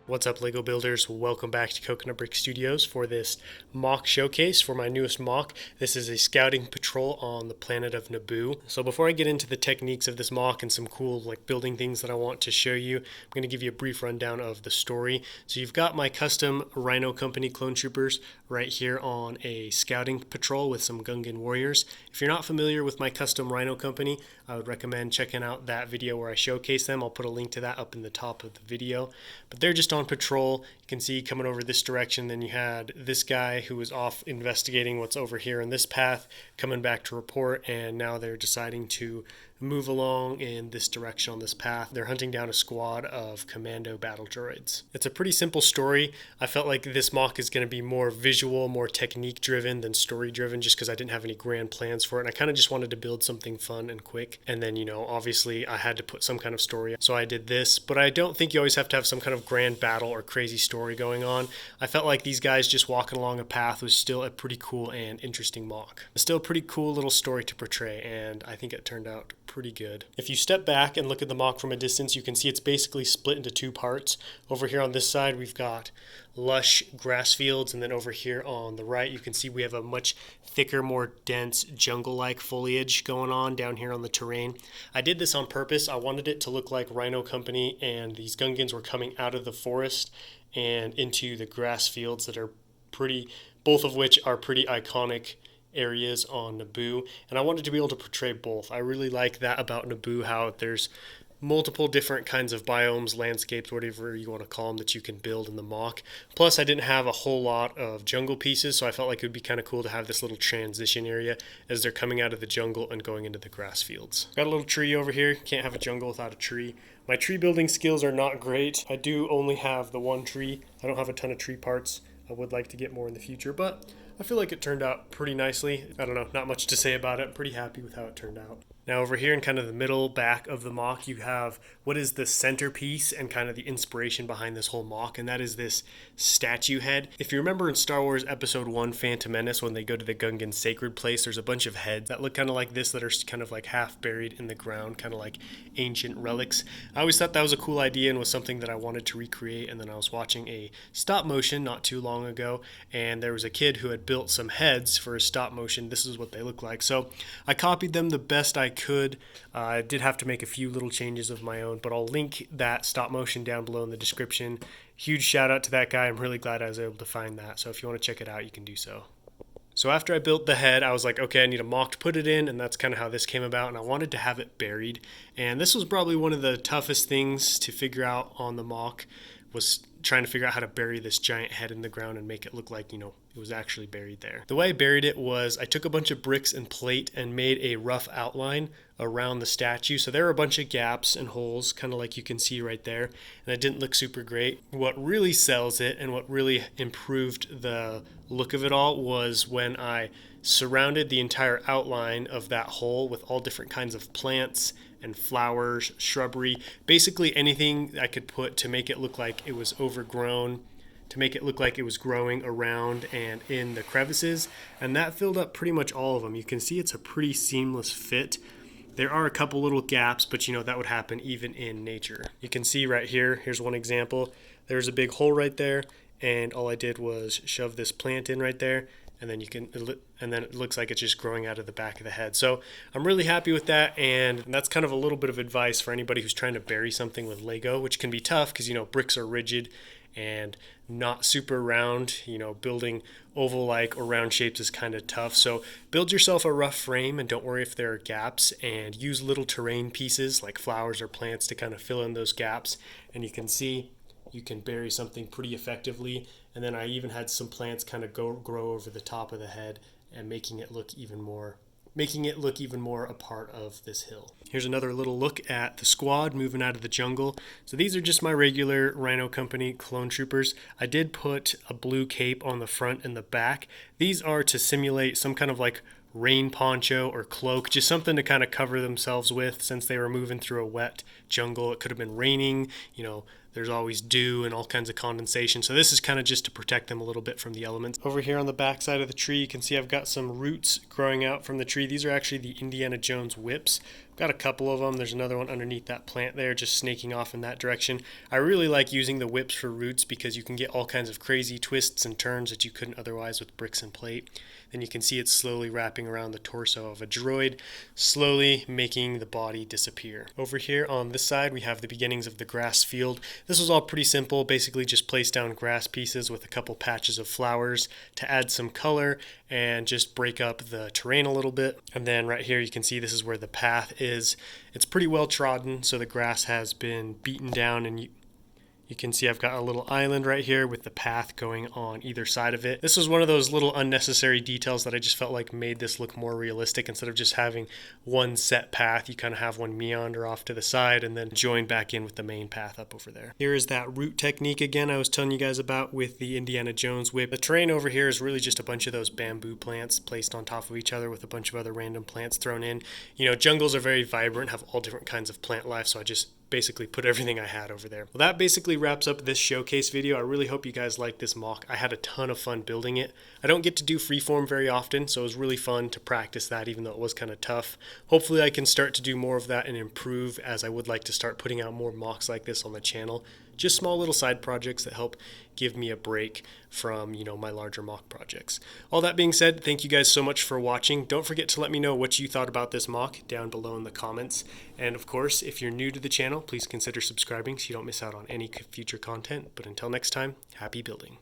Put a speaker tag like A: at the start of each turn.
A: What's up, Lego builders? Welcome back to Coconut Brick Studios for this mock showcase for my newest mock. This is a scouting patrol on the planet of Naboo. So before I get into the techniques of this mock and some cool building things that I want to show you, I'm going to give you a brief rundown of the story. So you've got my custom Rhino Company clone troopers right here on a scouting patrol with some Gungan warriors. If you're not familiar with my custom Rhino Company, I would recommend checking out that video where I showcase them. I'll put a link to that up in the top of the video. But they're just on patrol. You can see coming over this direction, then you had this guy who was off investigating what's over here in this path, coming back to report, and now they're deciding to move along in this direction on this path. They're hunting down a squad of commando battle droids. It's a pretty simple story. I felt like this mock is going to be more visual, more technique driven than story driven, just because I didn't have any grand plans for it, and I kind of just wanted to build something fun and quick. And then, obviously I had to put some kind of story, so I did this. But I don't think you always have to have some kind of grand battle or crazy story going on. I felt like these guys just walking along a path was still a pretty cool and interesting mock. It's still a pretty cool little story to portray, and I think it turned out pretty good. If you step back and look at the mock from a distance, you can see it's basically split into two parts. Over here on this side, we've got lush grass fields, and then over here on the right, you can see we have a much thicker, more dense jungle-like foliage going on down here on the terrain. I did this on purpose. I wanted it to look like Rhino Company and these Gungans were coming out of the forest and into the grass fields that are both of which are pretty iconic areas on Naboo, and I wanted to be able to portray both. I really like that about Naboo, how there's multiple different kinds of biomes, landscapes, whatever you want to call them, that you can build in the mock. Plus, I didn't have a whole lot of jungle pieces, so I felt like it would be kind of cool to have this little transition area as they're coming out of the jungle and going into the grass fields. Got a little tree over here. Can't have a jungle without a tree. My tree building skills are not great. I do only have the one tree. I don't have a ton of tree parts. I would like to get more in the future, but I feel like it turned out pretty nicely. I don't know, not much to say about it. I'm pretty happy with how it turned out. Now over here in kind of the middle back of the mock, you have what is the centerpiece and kind of the inspiration behind this whole mock, and that is this statue head. If you remember in Star Wars Episode 1, Phantom Menace, when they go to the Gungan sacred place, there's a bunch of heads that look kind of like this that are kind of like half buried in the ground, kind of like ancient relics. I always thought that was a cool idea and was something that I wanted to recreate, and then I was watching a stop motion not too long ago, and there was a kid who had built some heads for a stop motion. This is what they look like. So I copied them the best I could. I did have to make a few little changes of my own, but I'll link that stop motion down below in the description. Huge shout out to that guy. I'm really glad I was able to find that. So if you want to check it out, you can do so. So after I built the head, I was like, okay, I need a mock to put it in, and that's kind of how this came about, and I wanted to have it buried. And this was probably one of the toughest things to figure out on the mock, was trying to figure out how to bury this giant head in the ground and make it look like, it was actually buried there. The way I buried it was I took a bunch of bricks and plate and made a rough outline around the statue. So there are a bunch of gaps and holes, kind of like you can see right there, and it didn't look super great. What really sells it and what really improved the look of it all was when I surrounded the entire outline of that hole with all different kinds of plants and flowers, shrubbery, basically anything I could put to make it look like it was overgrown, to make it look like it was growing around and in the crevices, and that filled up pretty much all of them. You can see it's a pretty seamless fit. There are a couple little gaps, but that would happen even in nature. You can see right here, here's one example. There's a big hole right there, and all I did was shove this plant in right there, and then it looks like it's just growing out of the back of the head. So I'm really happy with that, and that's kind of a little bit of advice for anybody who's trying to bury something with Lego, which can be tough because bricks are rigid and not super round. Building oval-like or round shapes is kind of tough. So build yourself a rough frame and don't worry if there are gaps, and use little terrain pieces like flowers or plants to kind of fill in those gaps, and you can see you can bury something pretty effectively. And then I even had some plants kind of grow over the top of the head and making it look even more a part of this hill. Here's another little look at the squad moving out of the jungle. So these are just my regular Rhino Company clone troopers. I did put a blue cape on the front and the back. These are to simulate some kind of rain poncho or cloak, just something to kind of cover themselves with, since they were moving through a wet jungle. It could have been raining, there's always dew and all kinds of condensation. So this is kind of just to protect them a little bit from the elements. Over here on the back side of the tree, you can see I've got some roots growing out from the tree. These are actually the Indiana Jones whips. I've got a couple of them. There's another one underneath that plant there, just snaking off in that direction. I really like using the whips for roots because you can get all kinds of crazy twists and turns that you couldn't otherwise with bricks and plate. Then you can see it's slowly wrapping around the torso of a droid, slowly making the body disappear. Over here on this side, we have the beginnings of the grass field. This was all pretty simple, basically just place down grass pieces with a couple patches of flowers to add some color and just break up the terrain a little bit. And then right here you can see this is where the path is. It's pretty well trodden, so the grass has been beaten down, and you can see I've got a little island right here with the path going on either side of it. This was one of those little unnecessary details that I just felt like made this look more realistic. Instead of just having one set path, you kind of have one meander off to the side and then join back in with the main path up over there. Here is that root technique again I was telling you guys about with the Indiana Jones whip. The terrain over here is really just a bunch of those bamboo plants placed on top of each other with a bunch of other random plants thrown in. You know, jungles are very vibrant, have all different kinds of plant life, so I just basically put everything I had over there. Well, that basically wraps up this showcase video. I really hope you guys liked this mock. I had a ton of fun building it. I don't get to do freeform very often, so it was really fun to practice that, even though it was kind of tough. Hopefully I can start to do more of that and improve, as I would like to start putting out more mocks like this on the channel. Just small little side projects that help give me a break from, my larger mock projects. All that being said, thank you guys so much for watching. Don't forget to let me know what you thought about this mock down below in the comments. And of course, if you're new to the channel, please consider subscribing so you don't miss out on any future content. But until next time, happy building.